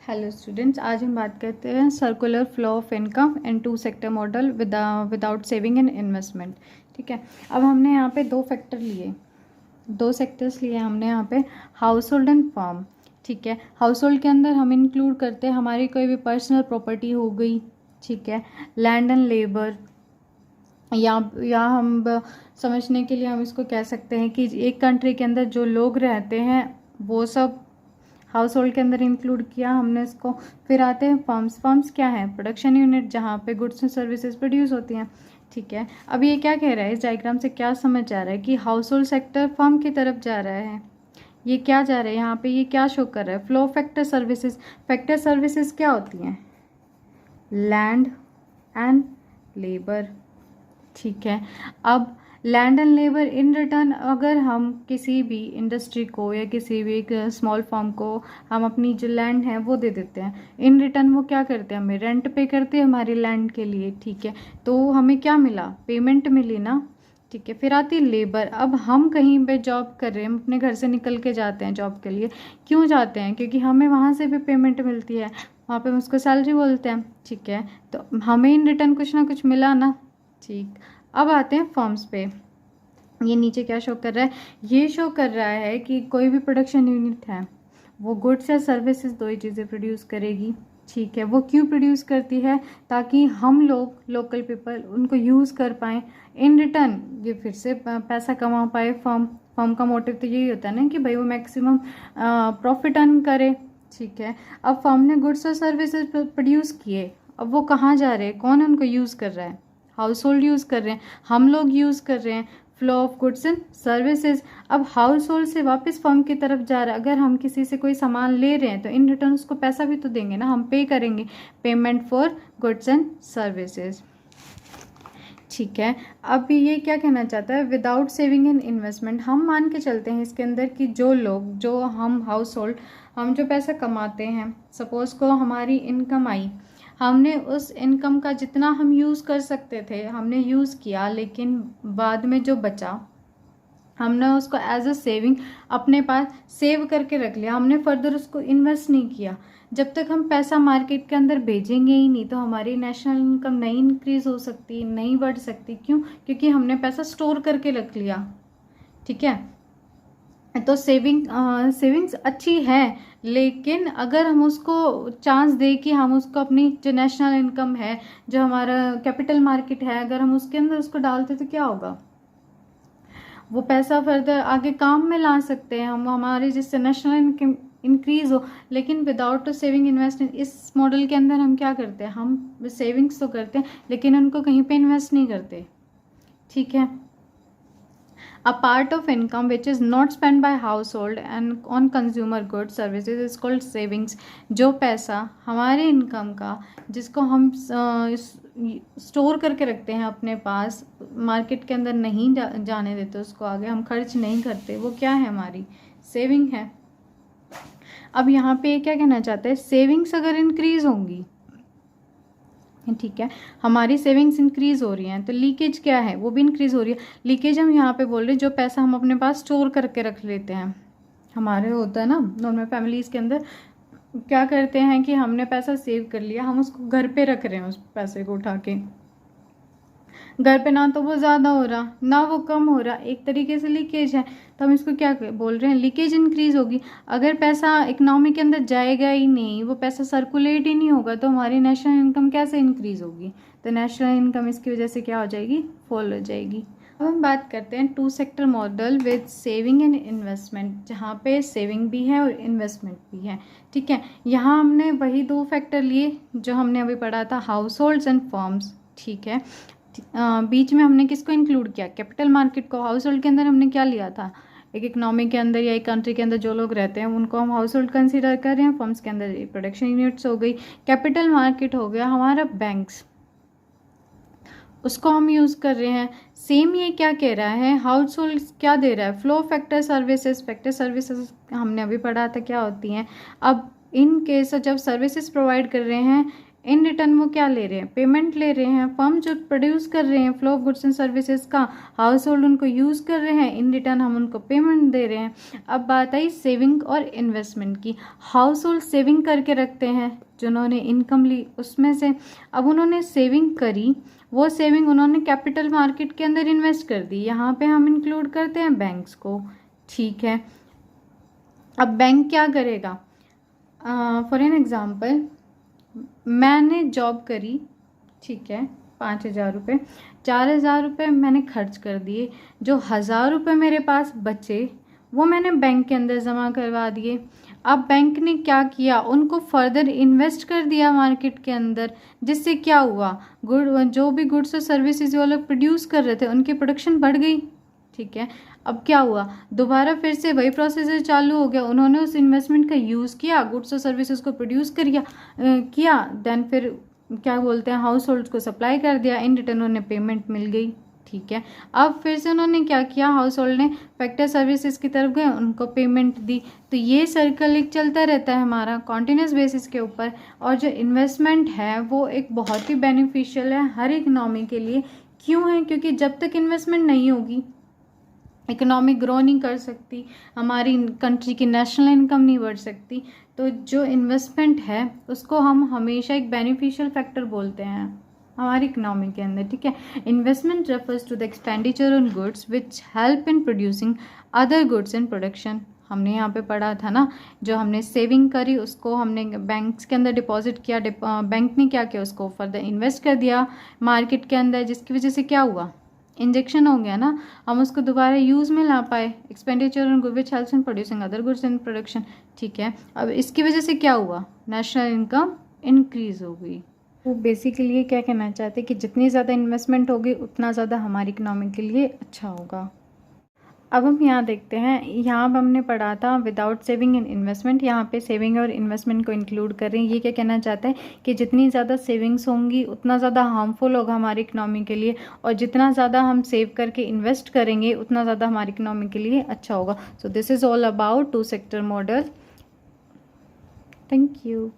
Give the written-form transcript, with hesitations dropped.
Hello students, आज हम बात करते हैं circular flow of income in two sector model without saving and investment. ठीक है, अब हमने यहाँ पे दो फैक्टर लिए, दो सेक्टर्स लिए हमने यहाँ पे, हाउस होल्ड एंड फार्म। ठीक है, हाउस होल्ड के अंदर हम इंक्लूड करते हैं हमारी कोई भी पर्सनल प्रॉपर्टी हो गई, ठीक है, लैंड एंड लेबर, या हम समझने के लिए हम इसको कह सकते हैं कि एक कंट्री के अंदर जो लोग रहते हैं वो सब हाउस होल्ड के अंदर इंक्लूड किया हमने इसको। फिर आते हैं फर्म्स। फर्म्स क्या है? प्रोडक्शन यूनिट, जहाँ पे गुड्स एंड सर्विसेज प्रोड्यूस होती हैं। ठीक है, अब ये क्या कह रहा है, इस डायग्राम से क्या समझ आ रहा है कि हाउस होल्ड सेक्टर फर्म की तरफ जा रहा है। ये क्या जा रहा है यहाँ पे, ये क्या शो कर रहा है? Flow factor services. Factor services क्या होती हैं? Land and labour. ठीक है, अब land and labour in return, अगर हम किसी भी इंडस्ट्री को या किसी भी एक स्मॉल फार्म को हम अपनी जो लैंड है वो दे देते हैं, इन रिटर्न वो क्या करते हैं? हमें रेंट पे करते हैं हमारी लैंड के लिए। ठीक है, तो हमें क्या मिला? पेमेंट मिली ना। ठीक है, फिर आती है लेबर। अब हम कहीं पे जॉब कर रहे हैं, हम अपने घर से निकल के जाते हैं जॉब के लिए। क्यों जाते हैं? क्योंकि हमें वहाँ से भी पेमेंट मिलती है, वहाँ पे हम उसको सैलरी बोलते हैं। ठीक है, तो हमें इन रिटर्न कुछ ना कुछ मिला ना। ठीक, अब आते हैं फॉर्म्स पे। ये नीचे क्या शो कर रहा है? ये शो कर रहा है कि कोई भी प्रोडक्शन यूनिट है वो गुड्स या सर्विसेज, दो ही चीज़ें प्रोड्यूस करेगी। ठीक है, वो क्यों प्रोड्यूस करती है? ताकि हम लोग लोकल पीपल उनको यूज़ कर पाएँ, इन रिटर्न ये फिर से पैसा कमा पाए। फर्म फर्म का मोटिव तो यही होता है ना कि भाई वो मैक्सिमम प्रॉफिट अर्न करे। ठीक है, अब फर्म ने गुड्स और सर्विसेज प्रोड्यूस किए, अब वो कहाँ जा रहे हैं? कौन उनको यूज़ कर रहा है? हाउस होल्ड यूज़ कर रहे हैं, हम लोग यूज़ कर रहे हैं। Flow of goods and services, अब हाउस होल्ड से वापस फर्म की तरफ जा रहा है। अगर हम किसी से कोई सामान ले रहे हैं तो इन रिटर्न उसको पैसा भी तो देंगे ना, हम पे करेंगे, payment for goods and services. ठीक है, अब ये क्या कहना चाहता है? Without saving and investment. हम मान के चलते हैं इसके अंदर कि जो लोग, जो हम हाउस होल्ड, हम जो पैसा कमाते हैं, सपोज को हमारी इनकम आई, हमने उस इनकम का जितना हम यूज़ कर सकते थे हमने यूज़ किया, लेकिन बाद में जो बचा हमने उसको एज अ सेविंग अपने पास सेव करके रख लिया, हमने फर्दर उसको इन्वेस्ट नहीं किया। जब तक हम पैसा मार्केट के अंदर भेजेंगे ही नहीं तो हमारी नेशनल इनकम नहीं इंक्रीज हो सकती, नहीं बढ़ सकती। क्यों? क्योंकि हमने पैसा स्टोर करके रख लिया। ठीक है, तो सेविंग्स अच्छी है, लेकिन अगर हम उसको चांस दें कि हम उसको अपनी जो नेशनल इनकम है, जो हमारा कैपिटल मार्केट है, अगर हम उसके अंदर उसको डालते तो क्या होगा? वो पैसा फर्दर आगे काम में ला सकते हैं हम, हमारे जिससे नेशनल इनकम इंक्रीज हो। लेकिन विदाउट सेविंग इन्वेस्टमेंट, इस मॉडल के अंदर हम क्या करते हैं? हम सेविंग्स तो करते हैं लेकिन उनको कहीं पे इन्वेस्ट नहीं करते। ठीक है, a part of income which is not spent by household and on consumer goods services is called savings। जो पैसा हमारे इनकम का जिसको हम स्टोर करके रखते हैं अपने पास, मार्केट के अंदर नहीं जाने देते उसको आगे, हम खर्च नहीं करते, वो क्या है? हमारी सेविंग है। अब यहाँ पे क्या कहना चाहते हैं? सेविंग्स अगर इंक्रीज होंगी, ठीक है, हमारी सेविंग्स इंक्रीज हो रही हैं तो लीकेज क्या है? वो भी इंक्रीज हो रही है। लीकेज हम यहाँ पे बोल रहे हैं जो पैसा हम अपने पास स्टोर करके रख लेते हैं, हमारे होता है ना नॉर्मल फैमिलीज के अंदर, क्या करते हैं कि हमने पैसा सेव कर लिया, हम उसको घर पे रख रहे हैं, उस पैसे को उठा के घर पे, ना तो वो ज़्यादा हो रहा ना वो कम हो रहा, एक तरीके से लीकेज है। तो हम इसको क्या बोल रहे हैं? लीकेज इंक्रीज होगी। अगर पैसा इकोनॉमी के अंदर जाएगा ही नहीं, वो पैसा सर्कुलेट ही नहीं होगा, तो हमारी नेशनल इनकम कैसे इंक्रीज होगी? तो नेशनल इनकम इसकी वजह से क्या हो जाएगी? फॉल हो जाएगी। अब हम बात करते हैं two sector model with saving and investment, जहाँ पे सेविंग भी है और इन्वेस्टमेंट भी है। ठीक है, यहाँ हमने वही दो फैक्टर लिए जो हमने अभी पढ़ा था, हाउस होल्ड्स एंड फर्म्स। ठीक है, बीच में हमने किसको इंक्लूड किया? कैपिटल मार्केट को। हाउस होल्ड के अंदर हमने क्या लिया था? एक इकोनॉमी के अंदर या एक कंट्री के अंदर जो लोग रहते हैं उनको हम हाउस होल्ड कंसिडर कर रहे हैं। फर्म्स के अंदर प्रोडक्शन यूनिट्स हो गई, कैपिटल मार्केट हो गया हमारा बैंक्स, उसको हम यूज़ कर रहे हैं। सेम ये क्या कह रहा है? हाउस होल्ड क्या दे रहा है? Flow factor services. Factor services हमने अभी पढ़ा था क्या होती हैं। अब इन केस जब सर्विसेज प्रोवाइड कर रहे हैं इन रिटर्न वो क्या ले रहे हैं, पेमेंट ले रहे हैं। फर्म जो प्रोड्यूस कर रहे हैं flow of goods and services का, हाउस होल्ड उनको यूज़ कर रहे हैं, इन रिटर्न हम उनको पेमेंट दे रहे हैं। अब बात आई सेविंग और इन्वेस्टमेंट की। हाउस होल्ड सेविंग करके रखते हैं, जिन्होंने इनकम ली उसमें से, अब उन्होंने सेविंग करी, वो सेविंग उन्होंने कैपिटल मार्केट के अंदर इन्वेस्ट कर दी। यहाँ पे हम इंक्लूड करते हैं बैंक्स को, ठीक है। अब बैंक क्या करेगा, फॉर एन एग्जाम्पल मैंने जॉब करी, ठीक है, 5,000 रुपये, 4,000 रुपये मैंने खर्च कर दिए, जो 1,000 रुपये मेरे पास बचे वो मैंने बैंक के अंदर जमा करवा दिए। अब बैंक ने क्या किया, उनको फर्दर इन्वेस्ट कर दिया मार्केट के अंदर, जिससे क्या हुआ, जो भी गुड्स और सर्विसेज वो लोग प्रोड्यूस कर रहे थे उनकी प्रोडक्शन बढ़ गई, ठीक है। अब क्या हुआ, दोबारा फिर से वही प्रोसेस चालू हो गया, उन्होंने उस इन्वेस्टमेंट का यूज़ किया, गुड्स और सर्विसेज को प्रोड्यूस किया, देन फिर क्या बोलते हैं, हाउस होल्ड्स को सप्लाई कर दिया, इन रिटर्न उन्हें पेमेंट मिल गई, ठीक है। अब फिर से उन्होंने क्या किया, हाउस होल्ड ने फैक्टर सर्विसेज की तरफ गए, उनको पेमेंट दी। तो ये सर्कल एक चलता रहता है हमारा कॉन्टिन्यूस बेसिस के ऊपर। और जो इन्वेस्टमेंट है वो एक बहुत ही बेनिफिशियल है हर इकनॉमी के लिए। क्यों है, क्योंकि जब तक इन्वेस्टमेंट नहीं होगी इकोनॉमी ग्रो नहीं कर सकती, हमारी कंट्री की नेशनल इनकम नहीं बढ़ सकती। तो जो इन्वेस्टमेंट है उसको हम हमेशा एक बेनिफिशियल फैक्टर बोलते हैं हमारी इकोनॉमी के अंदर, ठीक है। Investment refers to the expenditure on goods which help in producing other goods in production. हमने यहाँ पे पढ़ा था ना, जो हमने सेविंग करी उसको हमने बैंक्स के अंदर डिपॉजिट किया, बैंक ने क्या किया, उसको फर्दर इन्वेस्ट कर दिया मार्केट के अंदर, जिसकी वजह से क्या हुआ, इंजेक्शन हो गया ना, हम उसको दोबारा यूज़ में ला पाए। Expenditure on good which helps in producing other goods in production, ठीक है। अब इसकी वजह से क्या हुआ, नेशनल इनकम इंक्रीज हो गई। वो बेसिकली ये क्या कहना चाहते हैं कि जितनी ज़्यादा इन्वेस्टमेंट होगी उतना ज़्यादा हमारी इकोनॉमी के लिए अच्छा होगा। अब हम यहाँ देखते हैं, यहाँ पे हमने पढ़ा था विदाउट सेविंग एंड इन्वेस्टमेंट, यहाँ पे सेविंग और इन्वेस्टमेंट को इंक्लूड कर रहे हैं। ये क्या कहना चाहता है कि जितनी ज़्यादा सेविंग्स होंगी उतना ज़्यादा हार्मफुल होगा हमारी इकनॉमी के लिए, और जितना ज़्यादा हम सेव करके इन्वेस्ट करेंगे उतना ज़्यादा हमारी इकनॉमी के लिए अच्छा होगा। So this is all about two sector model. Thank you.